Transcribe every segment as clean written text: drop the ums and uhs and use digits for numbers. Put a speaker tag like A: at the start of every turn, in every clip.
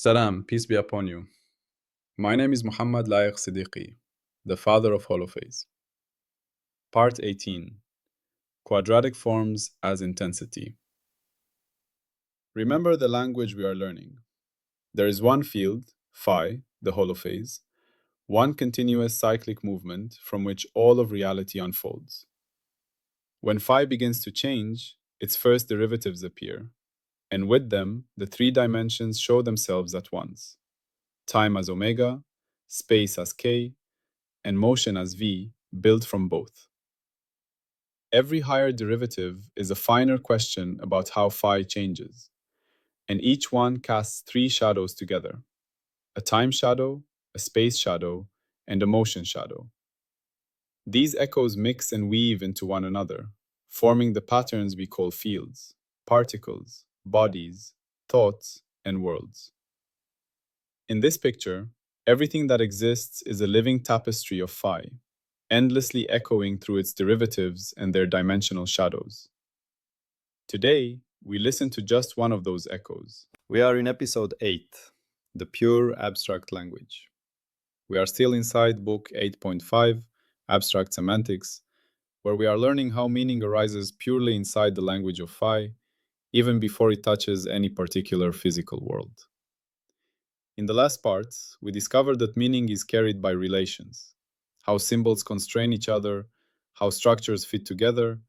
A: Salam, peace be upon you. My name is Mohammed Layiq Sediqi, the father of Holophase. Part 18. Quadratic Forms as Intensity. Remember the language we are learning. There is one field, phi, the holophase, one continuous cyclic movement from which all of reality unfolds. When phi begins to change, its first derivatives appear, and with them, the three dimensions show themselves at once. Time as omega, space as k, and motion as v, built from both. Every higher derivative is a finer question about how phi changes, and each one casts three shadows together: a time shadow, a space shadow, and a motion shadow. These echoes mix and weave into one another, forming the patterns we call fields, particles, bodies, thoughts, and worlds. In this picture, everything that exists is a living tapestry of phi, endlessly echoing through its derivatives and their dimensional shadows. Today, we listen to just one of those echoes. We are in Episode 8, the pure abstract language. We are still inside Book 8.5, Abstract Semantics, where we are learning how meaning arises purely inside the language of phi, even before it touches any particular physical world. In the last part, we discovered that meaning is carried by relations, how symbols constrain each other, how structures fit together,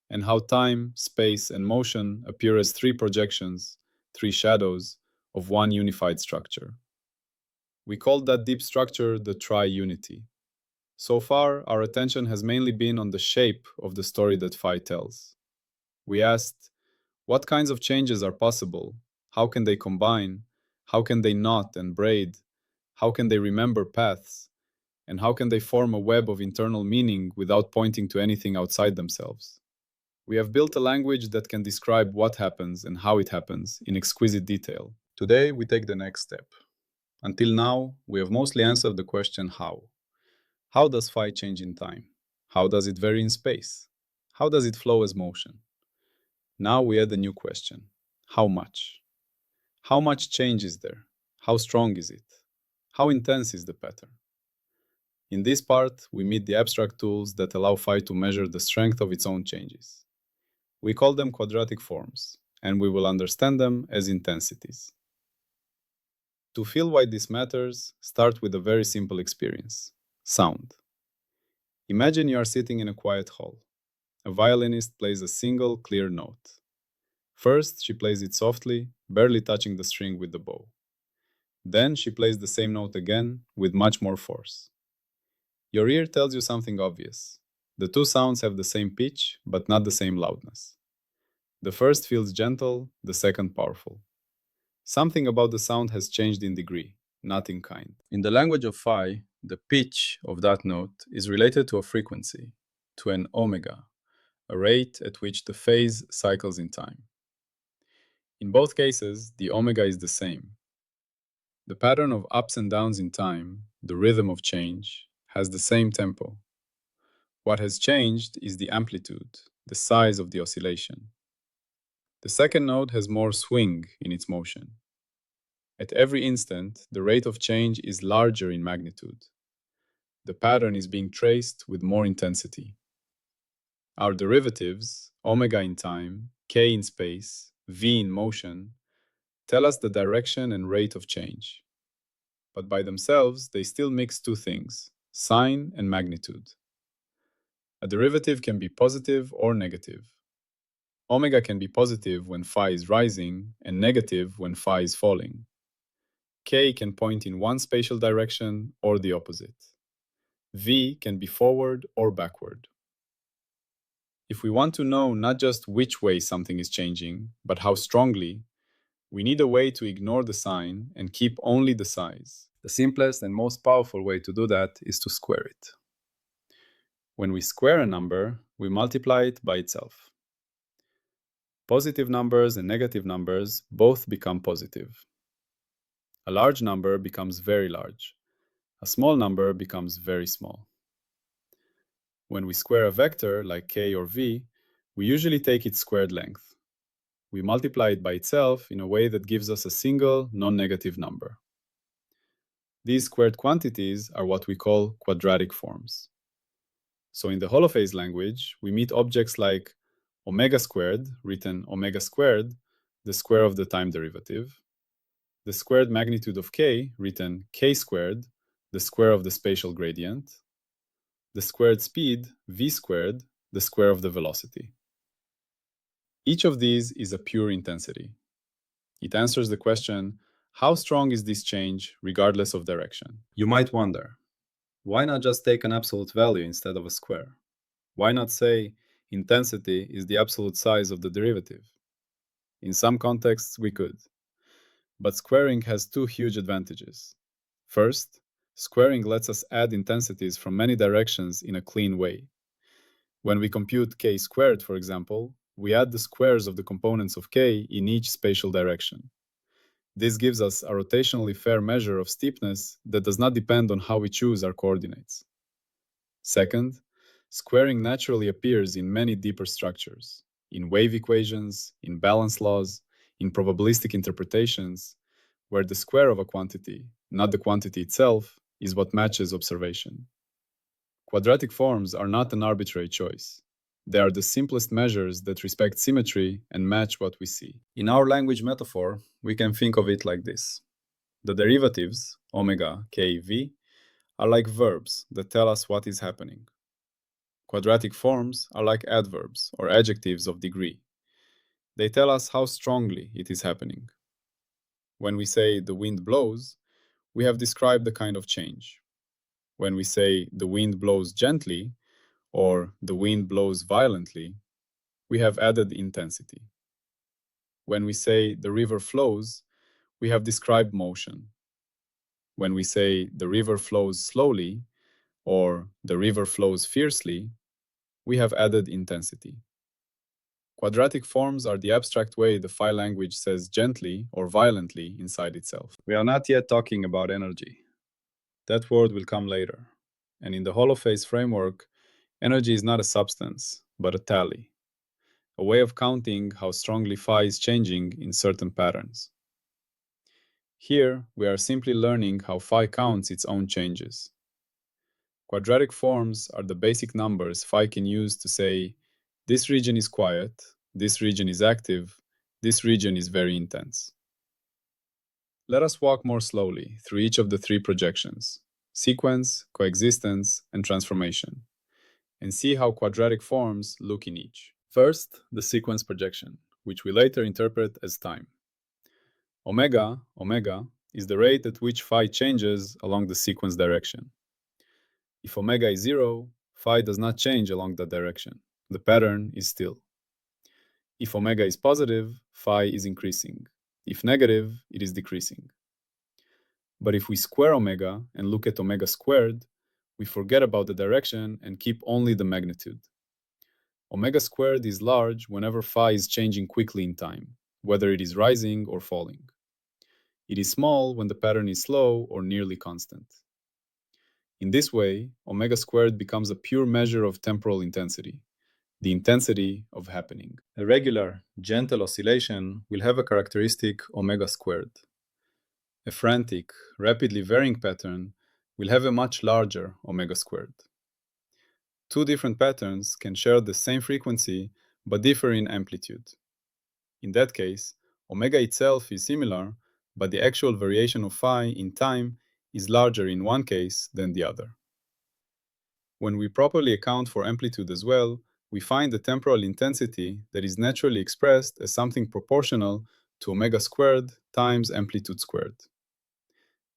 A: and how time, space, and motion appear as three projections, three shadows, of one unified structure. We called that deep structure the tri-unity. So far, our attention has mainly been on the shape of the story that phi tells. We asked, what kinds of changes are possible? How can they combine? How can they knot and braid? How can they remember paths? And how can they form a web of internal meaning without pointing to anything outside themselves? We have built a language that can describe what happens and how it happens in exquisite detail. Today, we take the next step. Until now, we have mostly answered the question how. How does phi change in time? How does it vary in space? How does it flow as motion? Now we add a new question. How much? How much change is there? How strong is it? How intense is the pattern? In this part, we meet the abstract tools that allow phi to measure the strength of its own changes. We call them quadratic forms, and we will understand them as intensities. To feel why this matters, start with a very simple experience: sound. Imagine you are sitting in a quiet hall. A violinist plays a single, clear note. First, she plays it softly, barely touching the string with the bow. Then she plays the same note again, with much more force. Your ear tells you something obvious. The two sounds have the same pitch, but not the same loudness. The first feels gentle, the second powerful. Something about the sound has changed in degree, not in kind. In the language of phi, the pitch of that note is related to a frequency, to an omega, a rate at which the phase cycles in time. In both cases, the omega is the same. The pattern of ups and downs in time, the rhythm of change, has the same tempo. What has changed is the amplitude, the size of the oscillation. The second note has more swing in its motion. At every instant, the rate of change is larger in magnitude. The pattern is being traced with more intensity. Our derivatives, omega in time, k in space, v in motion, tell us the direction and rate of change. But by themselves, they still mix two things: sign and magnitude. A derivative can be positive or negative. Omega can be positive when phi is rising and negative when phi is falling. K can point in one spatial direction or the opposite. V can be forward or backward. If we want to know not just which way something is changing, but how strongly, we need a way to ignore the sign and keep only the size. The simplest and most powerful way to do that is to square it. When we square a number, we multiply it by itself. Positive numbers and negative numbers both become positive. A large number becomes very large. A small number becomes very small. When we square a vector like k or v, we usually take its squared length. we multiply it by itself in a way that gives us a single non-negative number. These squared quantities are what we call quadratic forms. So in the holophase language, we meet objects like omega squared, written omega squared, the square of the time derivative, the squared magnitude of k, written k squared, the square of the spatial gradient, the squared speed, v squared, the square of the velocity. Each of these is a pure intensity. It answers the question, how strong is this change regardless of direction? You might wonder, why not just take an absolute value instead of a square? Why not say intensity is the absolute size of the derivative? In some contexts, we could. But squaring has two huge advantages. First, squaring lets us add intensities from many directions in a clean way. When we compute k squared, for example, we add the squares of the components of k in each spatial direction. This gives us a rotationally fair measure of steepness that does not depend on how we choose our coordinates. Second, squaring naturally appears in many deeper structures, in wave equations, in balance laws, in probabilistic interpretations, where the square of a quantity, not the quantity itself, is what matches observation. Quadratic forms are not an arbitrary choice. They are the simplest measures that respect symmetry and match what we see. In our language metaphor, we can think of it like this. The derivatives, omega, k, v, are like verbs that tell us what is happening. Quadratic forms are like adverbs or adjectives of degree. They tell us how strongly it is happening. When we say the wind blows, we have described the kind of change. When we say the wind blows gently or the wind blows violently, we have added intensity. When we say the river flows, we have described motion. When we say the river flows slowly or the river flows fiercely, we have added intensity. Quadratic forms are the abstract way the phi language says gently or violently inside itself. We are not yet talking about energy. That word will come later. And in the holophase framework, energy is not a substance, but a tally, a way of counting how strongly phi is changing in certain patterns. Here, we are simply learning how phi counts its own changes. Quadratic forms are the basic numbers phi can use to say, this region is quiet, this region is active, this region is very intense. Let us walk more slowly through each of the three projections, sequence, coexistence, and transformation, and see how quadratic forms look in each. First, the sequence projection, which we later interpret as time. Omega, is the rate at which phi changes along the sequence direction. If omega is 0, phi does not change along that direction. The pattern is still. If omega is positive, phi is increasing. If negative, it is decreasing. But if we square omega and look at omega squared, we forget about the direction and keep only the magnitude. Omega squared is large whenever phi is changing quickly in time, whether it is rising or falling. It is small when the pattern is slow or nearly constant. In this way, omega squared becomes a pure measure of temporal intensity, the intensity of happening. A regular, gentle oscillation will have a characteristic omega squared. A frantic, rapidly varying pattern will have a much larger omega squared. Two different patterns can share the same frequency but differ in amplitude. In that case, omega itself is similar, but the actual variation of phi in time is larger in one case than the other. When we properly account for amplitude as well, we find the temporal intensity that is naturally expressed as something proportional to omega squared times amplitude squared.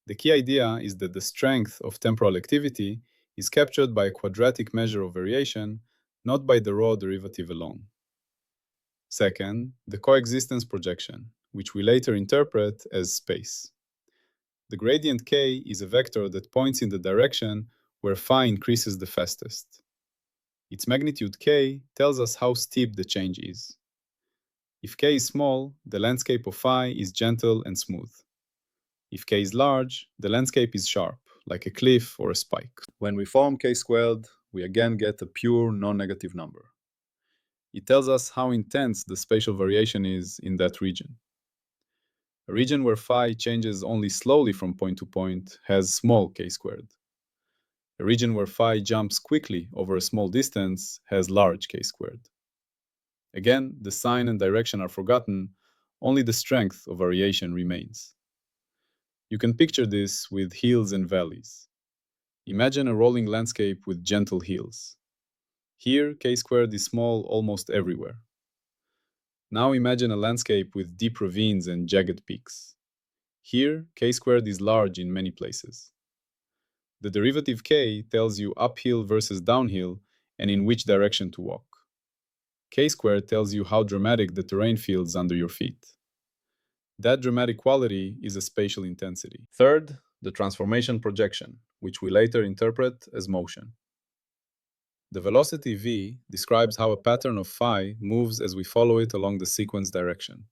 A: The key idea is that the strength of temporal activity is captured by a quadratic measure of variation, not by the raw derivative alone. Second, the coexistence projection, which we later interpret as space. The gradient k is a vector that points in the direction where phi increases the fastest. Its magnitude k tells us how steep the change is. If k is small, the landscape of phi is gentle and smooth. If k is large, the landscape is sharp, like a cliff or a spike. When we form k squared, we again get a pure non-negative number. It tells us how intense the spatial variation is in that region. A region where phi changes only slowly from point to point has small k-squared. A region where phi jumps quickly over a small distance has large k-squared. Again, the sign and direction are forgotten, only the strength of variation remains. You can picture this with hills and valleys. Imagine a rolling landscape with gentle hills. Here, k-squared is small almost everywhere. Now imagine a landscape with deep ravines and jagged peaks. Here, k-squared is large in many places. The derivative k tells you uphill versus downhill and in which direction to walk. K-squared tells you how dramatic the terrain feels under your feet. That dramatic quality is a spatial intensity. Third, the transformation projection, which we later interpret as motion. The velocity v describes how a pattern of phi moves as we follow it along the sequence direction.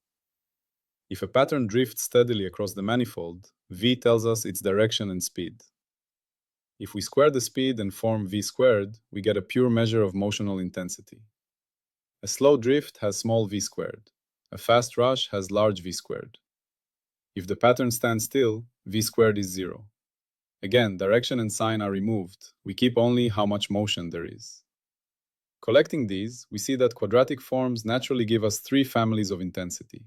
A: If a pattern drifts steadily across the manifold, v tells us its direction and speed. If we square the speed and form v squared, we get a pure measure of motional intensity. A slow drift has small v squared. A fast rush has large v squared. If the pattern stands still, v squared is 0. Again, direction and sign are removed. We keep only how much motion there is. Collecting these, we see that quadratic forms naturally give us three families of intensity.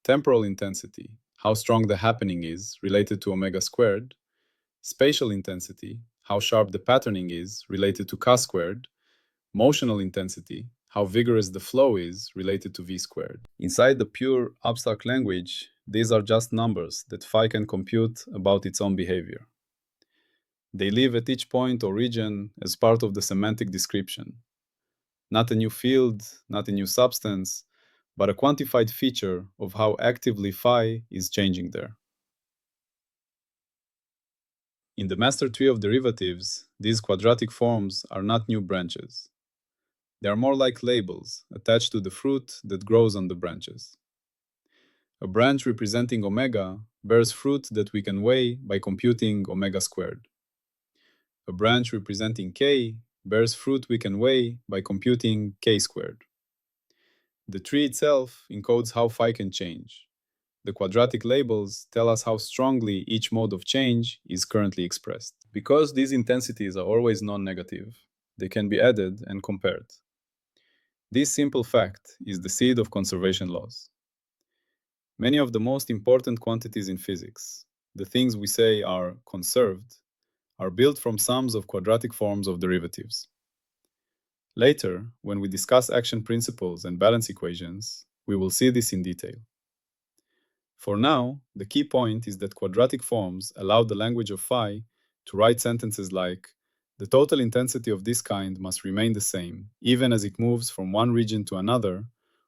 A: Temporal intensity, how strong the happening is, related to omega squared. Spatial intensity, how sharp the patterning is, related to k squared. Motional intensity, how vigorous the flow is, related to v squared. Inside the pure abstract language, these are just numbers that phi can compute about its own behavior. They live at each point or region as part of the semantic description. Not a new field, not a new substance, but a quantified feature of how actively phi is changing there. In the master tree of derivatives, these quadratic forms are not new branches. They are more like labels attached to the fruit that grows on the branches. A branch representing omega bears fruit that we can weigh by computing omega squared. A branch representing k bears fruit we can weigh by computing k squared. The tree itself encodes how phi can change. The quadratic labels tell us how strongly each mode of change is currently expressed. Because these intensities are always non-negative, they can be added and compared. This simple fact is the seed of conservation laws. Many of the most important quantities in physics, the things we say are conserved, are built from sums of quadratic forms of derivatives. Later, when we discuss action principles and balance equations, we will see this in detail. For now, the key point is that quadratic forms allow the language of phi to write sentences like, the total intensity of this kind must remain the same, even as it moves from one region to another,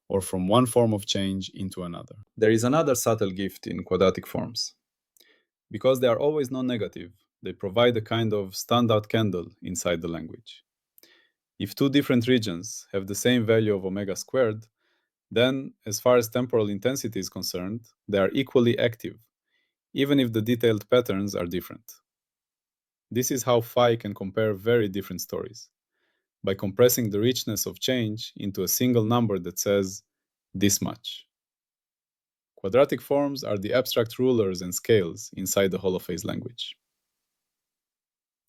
A: or from one form of change into another. There is another subtle gift in quadratic forms. Because they are always non-negative, they provide a kind of standout candle inside the language. If two different regions have the same value of omega squared, then, as far as temporal intensity is concerned, they are equally active, even if the detailed patterns are different. This is how phi can compare very different stories, by compressing the richness of change into a single number that says, this much. Quadratic forms are the abstract rulers and scales inside the holophase language.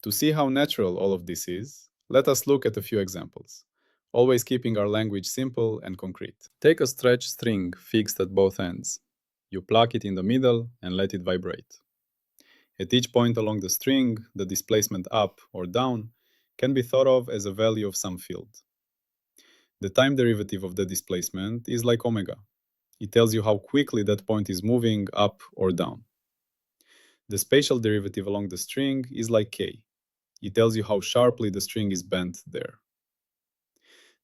A: To see how natural all of this is, let us look at a few examples, always keeping our language simple and concrete. Take a stretched string fixed at both ends. You pluck it in the middle and let it vibrate. At each point along the string, the displacement up or down can be thought of as a value of some field. The time derivative of the displacement is like omega. It tells you how quickly that point is moving up or down. The spatial derivative along the string is like k. It tells you how sharply the string is bent there.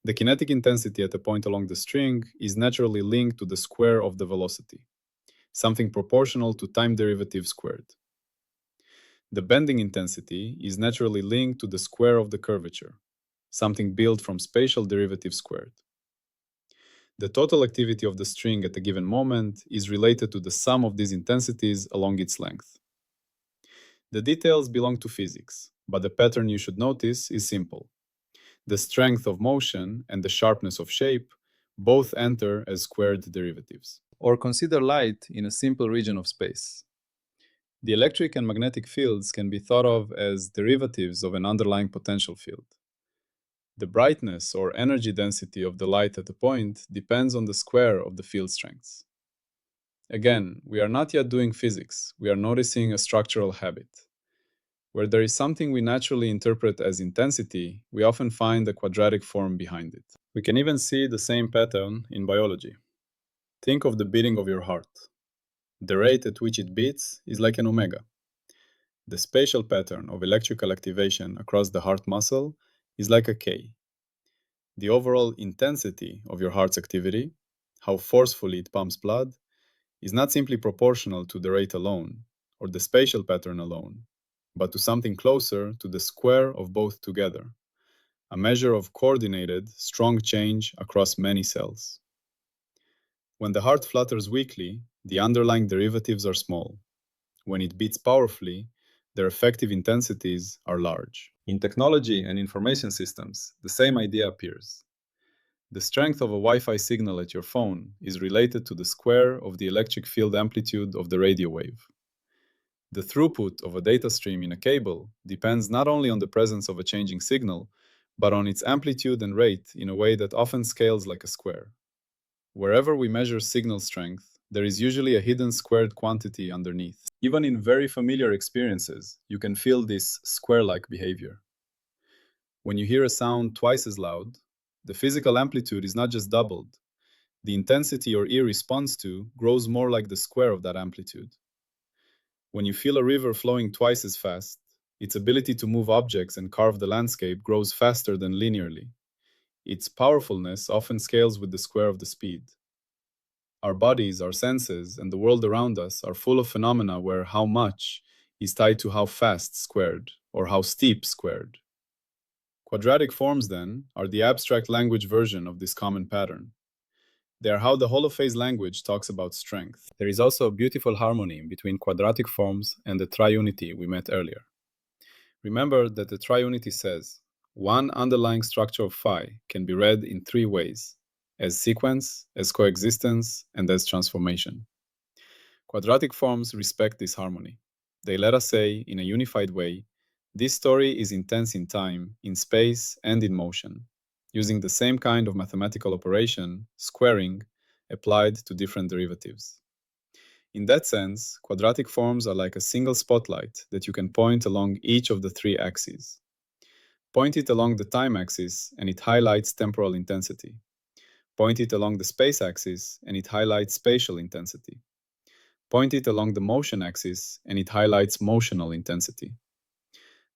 A: The kinetic intensity at a point along the string is naturally linked to the square of the velocity, something proportional to time derivative squared. The bending intensity is naturally linked to the square of the curvature, something built from spatial derivative squared. The total activity of the string at a given moment is related to the sum of these intensities along its length. The details belong to physics, but the pattern you should notice is simple. The strength of motion and the sharpness of shape both enter as squared derivatives. Or consider light in a simple region of space. The electric and magnetic fields can be thought of as derivatives of an underlying potential field. The brightness or energy density of the light at a point depends on the square of the field strengths. Again, we are not yet doing physics, we are noticing a structural habit. Where there is something we naturally interpret as intensity, we often find a quadratic form behind it. We can even see the same pattern in biology. Think of the beating of your heart. The rate at which it beats is like an omega. The spatial pattern of electrical activation across the heart muscle is like a K. The overall intensity of your heart's activity, how forcefully it pumps blood, is not simply proportional to the rate alone or the spatial pattern alone, but to something closer to the square of both together, a measure of coordinated, strong change across many cells. When the heart flutters weakly, the underlying derivatives are small. When it beats powerfully, their effective intensities are large. In technology and information systems, the same idea appears. The strength of a Wi-Fi signal at your phone is related to the square of the electric field amplitude of the radio wave. The throughput of a data stream in a cable depends not only on the presence of a changing signal, but on its amplitude and rate in a way that often scales like a square. Wherever we measure signal strength, there is usually a hidden squared quantity underneath. Even in very familiar experiences, you can feel this square-like behavior. When you hear a sound twice as loud, the physical amplitude is not just doubled. The intensity your ear responds to grows more like the square of that amplitude. When you feel a river flowing twice as fast, its ability to move objects and carve the landscape grows faster than linearly. Its powerfulness often scales with the square of the speed. Our bodies, our senses, and the world around us are full of phenomena where how much is tied to how fast squared, or how steep squared. Quadratic forms, then, are the abstract language version of this common pattern. They are how the holophase language talks about strength. There is also a beautiful harmony between quadratic forms and the triunity we met earlier. Remember that the triunity says, one underlying structure of phi can be read in three ways, as sequence, as coexistence, and as transformation. Quadratic forms respect this harmony. They let us say, in a unified way, this story is intense in time, in space, and in motion, using the same kind of mathematical operation, squaring, applied to different derivatives. In that sense, quadratic forms are like a single spotlight that you can point along each of the three axes. Point it along the time axis, and it highlights temporal intensity. Point it along the space axis, and it highlights spatial intensity. Point it along the motion axis, and it highlights motional intensity.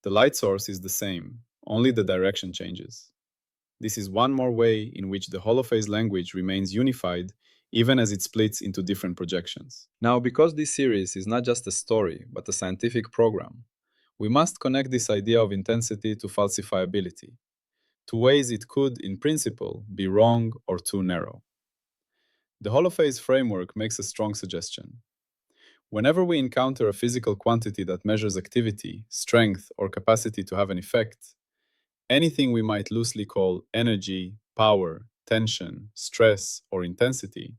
A: The light source is the same, only the direction changes. This is one more way in which the holophase language remains unified even as it splits into different projections. Now, because this series is not just a story, but a scientific program, we must connect this idea of intensity to falsifiability, to ways it could, in principle, be wrong or too narrow. The holophase framework makes a strong suggestion. Whenever we encounter a physical quantity that measures activity, strength, or capacity to have an effect, anything we might loosely call energy, power, tension, stress, or intensity,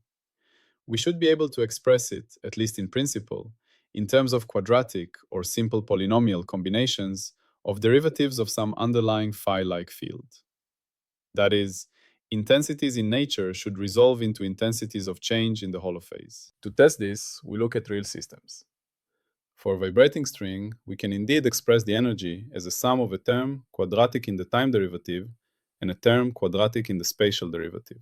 A: we should be able to express it, at least in principle, in terms of quadratic or simple polynomial combinations of derivatives of some underlying phi-like field. That is, intensities in nature should resolve into intensities of change in the holophase. To test this, we look at real systems. For a vibrating string, we can indeed express the energy as a sum of a term quadratic in the time derivative and a term quadratic in the spatial derivative.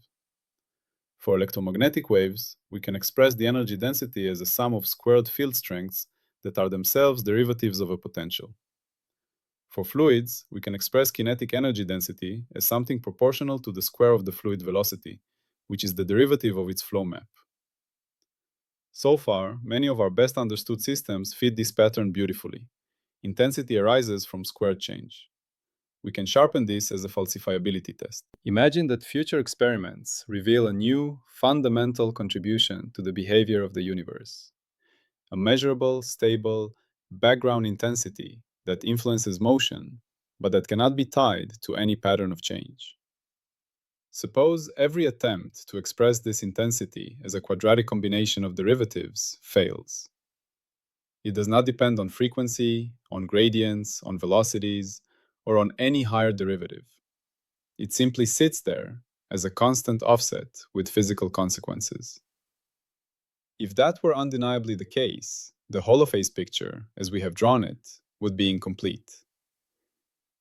A: For electromagnetic waves, we can express the energy density as a sum of squared field strengths that are themselves derivatives of a potential. For fluids, we can express kinetic energy density as something proportional to the square of the fluid velocity, which is the derivative of its flow map. So far, many of our best understood systems fit this pattern beautifully. Intensity arises from squared change. We can sharpen this as a falsifiability test. Imagine that future experiments reveal a new, fundamental contribution to the behavior of the universe. A measurable, stable, background intensity that influences motion, but that cannot be tied to any pattern of change. Suppose every attempt to express this intensity as a quadratic combination of derivatives fails. It does not depend on frequency, on gradients, on velocities, or on any higher derivative. It simply sits there as a constant offset with physical consequences. If that were undeniably the case, the holophase picture, as we have drawn it, would be incomplete.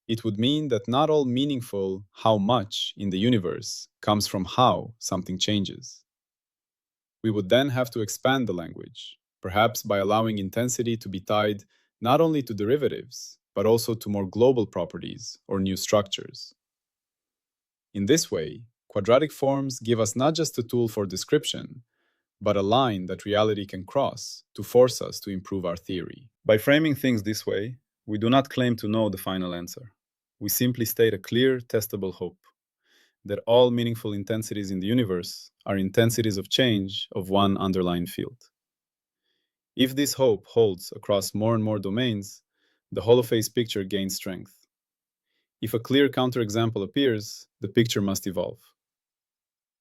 A: It would mean that not all meaningful how much in the universe comes from how something changes. We would then have to expand the language, perhaps by allowing intensity to be tied not only to derivatives, but also to more global properties or new structures. In this way, quadratic forms give us not just a tool for description, but a line that reality can cross to force us to improve our theory. By framing things this way, we do not claim to know the final answer. We simply state a clear, testable hope that all meaningful intensities in the universe are intensities of change of one underlying field. If this hope holds across more and more domains, the holophase picture gains strength. If a clear counterexample appears, the picture must evolve.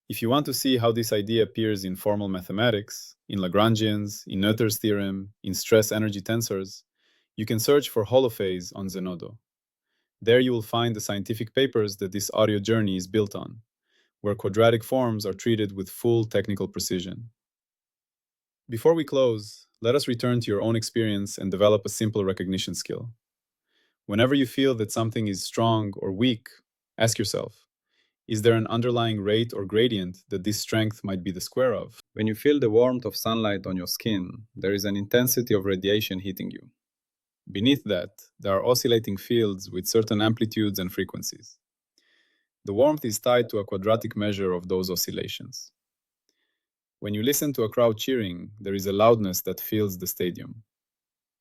A: If you want to see how this idea appears in formal mathematics, in Lagrangians, in Noether's theorem, in stress-energy tensors, you can search for holophase on Zenodo. There you will find the scientific papers that this audio journey is built on, where quadratic forms are treated with full technical precision. Before we close, let us return to your own experience and develop a simple recognition skill. Whenever you feel that something is strong or weak, ask yourself, is there an underlying rate or gradient that this strength might be the square of? When you feel the warmth of sunlight on your skin, there is an intensity of radiation hitting you. Beneath that, there are oscillating fields with certain amplitudes and frequencies. The warmth is tied to a quadratic measure of those oscillations. When you listen to a crowd cheering, there is a loudness that fills the stadium.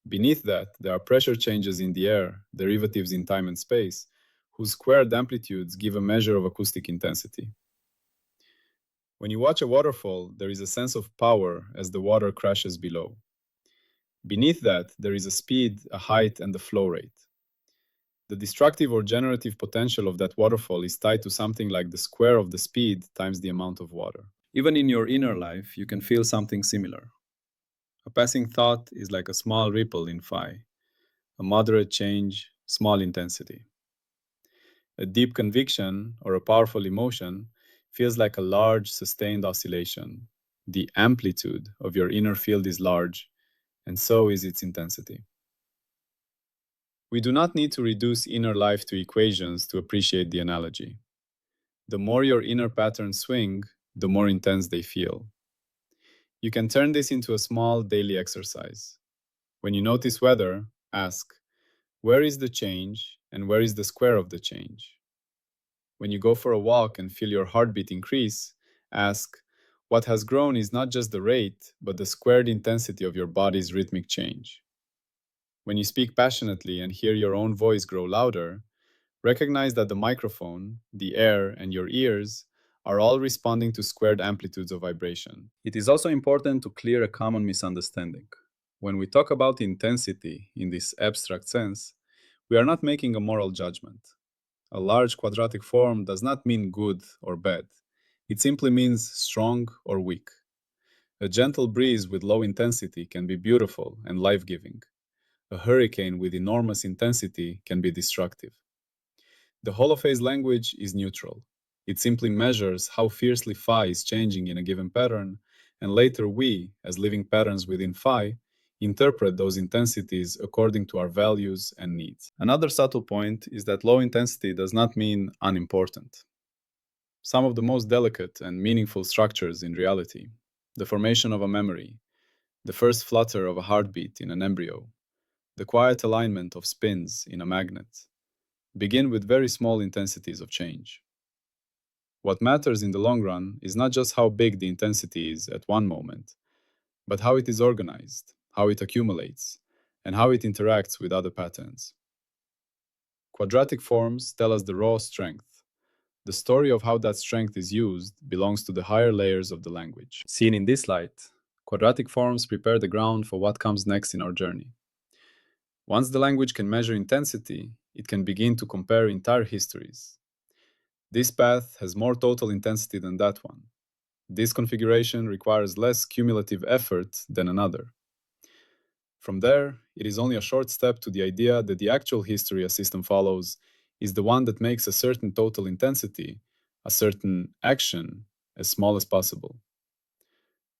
A: Beneath that, there are pressure changes in the air, derivatives in time and space, whose squared amplitudes give a measure of acoustic intensity. When you watch a waterfall, there is a sense of power as the water crashes below. Beneath that, there is a speed, a height, and a flow rate. The destructive or generative potential of that waterfall is tied to something like the square of the speed times the amount of water. Even in your inner life, you can feel something similar. A passing thought is like a small ripple in phi, a moderate change, small intensity. A deep conviction or a powerful emotion feels like a large, sustained oscillation. The amplitude of your inner field is large, and so is its intensity. We do not need to reduce inner life to equations to appreciate the analogy. The more your inner patterns swing, the more intense they feel. You can turn this into a small daily exercise. When you notice weather, ask, where is the change and where is the square of the change? When you go for a walk and feel your heartbeat increase, ask, what has grown is not just the rate, but the squared intensity of your body's rhythmic change. When you speak passionately and hear your own voice grow louder, recognize that the microphone, the air, and your ears are all responding to squared amplitudes of vibration. It is also important to clear a common misunderstanding. When we talk about intensity in this abstract sense, we are not making a moral judgment. A large quadratic form does not mean good or bad. It simply means strong or weak. A gentle breeze with low intensity can be beautiful and life-giving. A hurricane with enormous intensity can be destructive. The holophase language is neutral. It simply measures how fiercely phi is changing in a given pattern, and later we, as living patterns within phi, interpret those intensities according to our values and needs. Another subtle point is that low intensity does not mean unimportant. Some of the most delicate and meaningful structures in reality, the formation of a memory, the first flutter of a heartbeat in an embryo, the quiet alignment of spins in a magnet, begin with very small intensities of change. What matters in the long run is not just how big the intensity is at one moment, but how it is organized, how it accumulates, and how it interacts with other patterns. Quadratic forms tell us the raw strength. The story of how that strength is used belongs to the higher layers of the language. Seen in this light, quadratic forms prepare the ground for what comes next in our journey. Once the language can measure intensity, it can begin to compare entire histories. This path has more total intensity than that one. This configuration requires less cumulative effort than another. From there, it is only a short step to the idea that the actual history a system follows is the one that makes a certain total intensity, a certain action, as small as possible.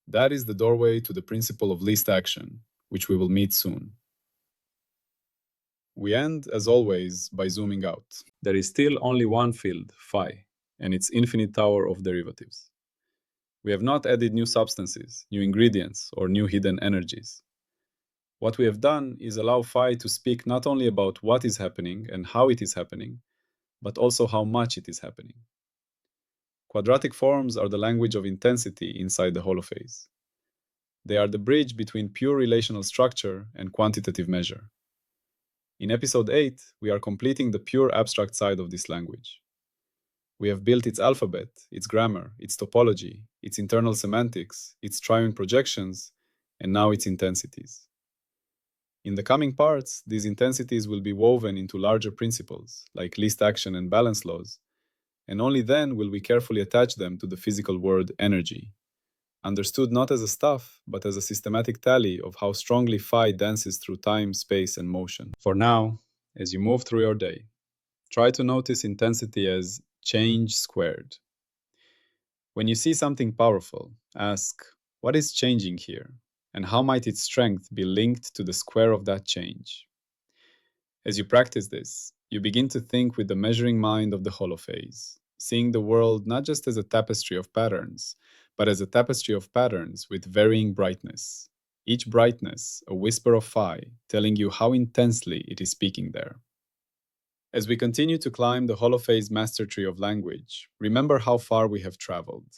A: That is the doorway to the principle of least action, which we will meet soon. We end, as always, by zooming out. There is still only one field, phi, and its infinite tower of derivatives. We have not added new substances, new ingredients, or new hidden energies. What we have done is allow phi to speak not only about what is happening and how it is happening, but also how much it is happening. Quadratic forms are the language of intensity inside the holophase. They are the bridge between pure relational structure and quantitative measure. In Episode 8, we are completing the pure abstract side of this language. We have built its alphabet, its grammar, its topology, its internal semantics, its triune projections, and now its intensities. In the coming parts, these intensities will be woven into larger principles, like least action and balance laws, and only then will we carefully attach them to the physical word energy, understood not as a stuff, but as a systematic tally of how strongly phi dances through time, space, and motion. For now, as you move through your day, try to notice intensity as change squared. When you see something powerful, ask, what is changing here? And how might its strength be linked to the square of that change? As you practice this, you begin to think with the measuring mind of the holophase, seeing the world not just as a tapestry of patterns, but as a tapestry of patterns with varying brightness. Each brightness, a whisper of phi, telling you how intensely it is speaking there. As we continue to climb the holophase master tree of language, remember how far we have traveled.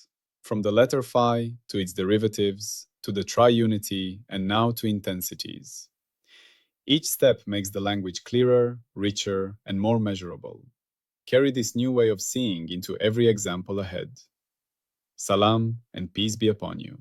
A: From the letter phi to its derivatives, to the triunity, and now to intensities. Each step makes the language clearer, richer, and more measurable. Carry this new way of seeing into every example ahead. Salam, and peace be upon you.